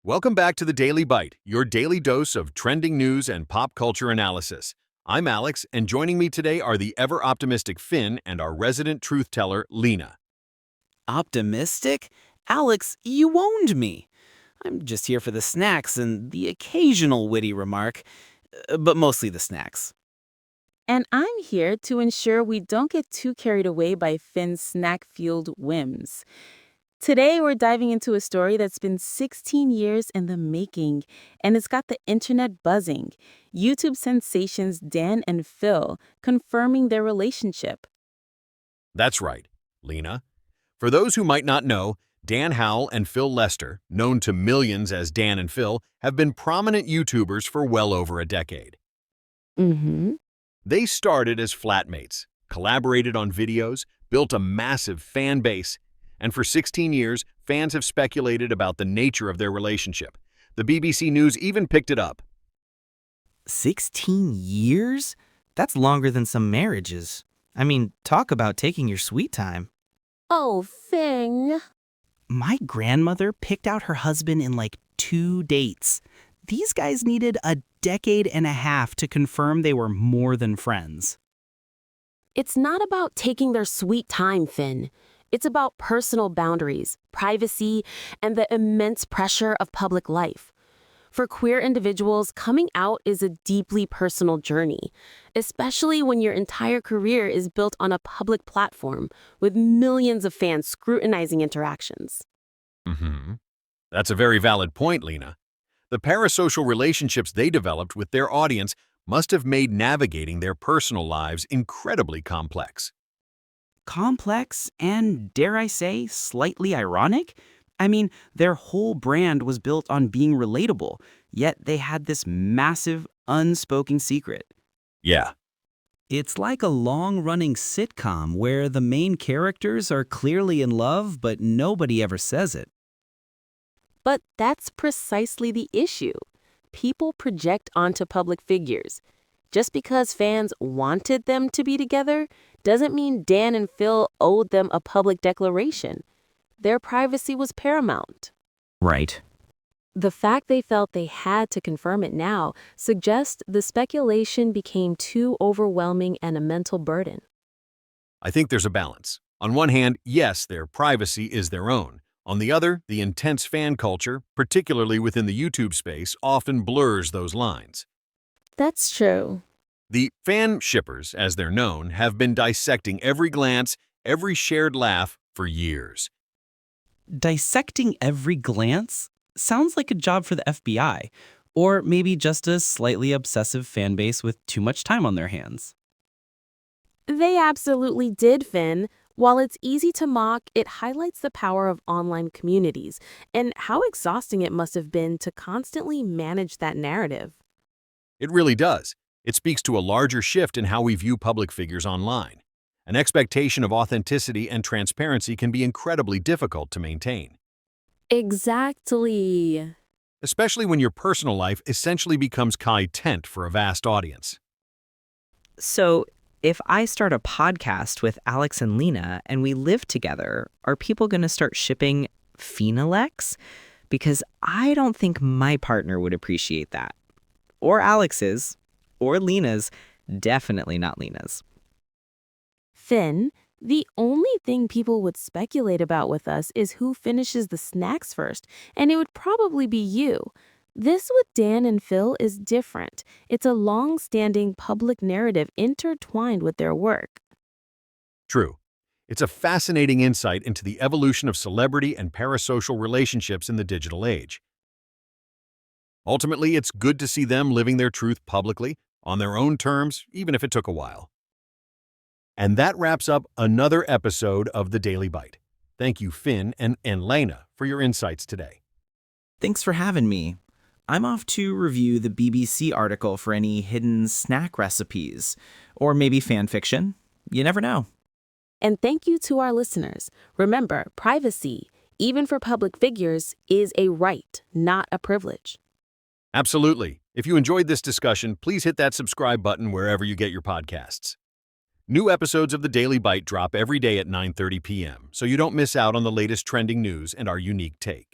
Welcome back to the Daily Byte, your daily dose of trending news and pop culture analysis. I'm Alex, and joining me today are the ever-optimistic Finn and our resident truth-teller, Lena. Optimistic? Alex, you owned me. I'm just here for the snacks and the occasional witty remark, but mostly the snacks. And I'm here to ensure we don't get too carried away by Finn's snack-fueled whims. Today, we're diving into a story that's been 16 years in the making, and it's got the internet buzzing. YouTube sensations Dan and Phil confirming their relationship. That's right, Lena. For those who might not know, Dan Howell and Phil Lester, known to millions as Dan and Phil, have been prominent YouTubers for well over a decade. Mm-hmm. They started as flatmates, collaborated on videos, built a massive fan base, and for 16 years, fans have speculated about the nature of their relationship. The BBC News even picked it up. 16 years? That's longer than some marriages. I mean, talk about taking your sweet time. Oh, Finn. My grandmother picked out her husband in like 2 dates. These guys needed a decade and a half to confirm they were more than friends. It's not about taking their sweet time, Finn. It's about personal boundaries, privacy, and the immense pressure of public life. For queer individuals, coming out is a deeply personal journey, especially when your entire career is built on a public platform with millions of fans scrutinizing interactions. That's a very valid point, Lena. The parasocial relationships they developed with their audience must have made navigating their personal lives incredibly complex. Complex and, dare I say, slightly ironic? I mean, their whole brand was built on being relatable, yet they had this massive, unspoken secret. Yeah. It's like a long-running sitcom where the main characters are clearly in love, but nobody ever says it. But that's precisely the issue. People project onto public figures. Just because fans wanted them to be together doesn't mean Dan and Phil owed them a public declaration. Their privacy was paramount. Right. The fact they felt they had to confirm it now suggests the speculation became too overwhelming and a mental burden. I think there's a balance. On one hand, yes, their privacy is their own. On the other, the intense fan culture, particularly within the YouTube space, often blurs those lines. That's true. The fan shippers, as they're known, have been dissecting every glance, every shared laugh for years. Dissecting every glance? Sounds like a job for the FBI, or maybe just a slightly obsessive fan base with too much time on their hands. They absolutely did, Finn. While it's easy to mock, it highlights the power of online communities and how exhausting it must have been to constantly manage that narrative. It really does. It speaks to a larger shift in how we view public figures online. An expectation of authenticity and transparency can be incredibly difficult to maintain, Exactly. especially when your personal life essentially becomes content for a vast audience. So, if I start a podcast with Alex and Lena and we live together, are people going to start shipping Phenalex? Because I don't think my partner would appreciate that. Or Alex's, or Lena's, definitely not Lena's. Finn, the only thing people would speculate about with us is who finishes the snacks first, and it would probably be you. This with Dan and Phil is different. It's a long-standing public narrative intertwined with their work. True. It's a fascinating insight into the evolution of celebrity and parasocial relationships in the digital age. Ultimately, it's good to see them living their truth publicly, on their own terms, even if it took a while. And that wraps up another episode of the Daily Byte. Thank you, Finn and Lena, for your insights today. Thanks for having me. I'm off to review the BBC article for any hidden snack recipes, or maybe fan fiction. You never know. And thank you to our listeners. Remember, privacy, even for public figures, is a right, not a privilege. Absolutely. If you enjoyed this discussion, please hit that subscribe button wherever you get your podcasts. New episodes of the Daily Byte drop every day at 9:30 p.m., so you don't miss out on the latest trending news and our unique take.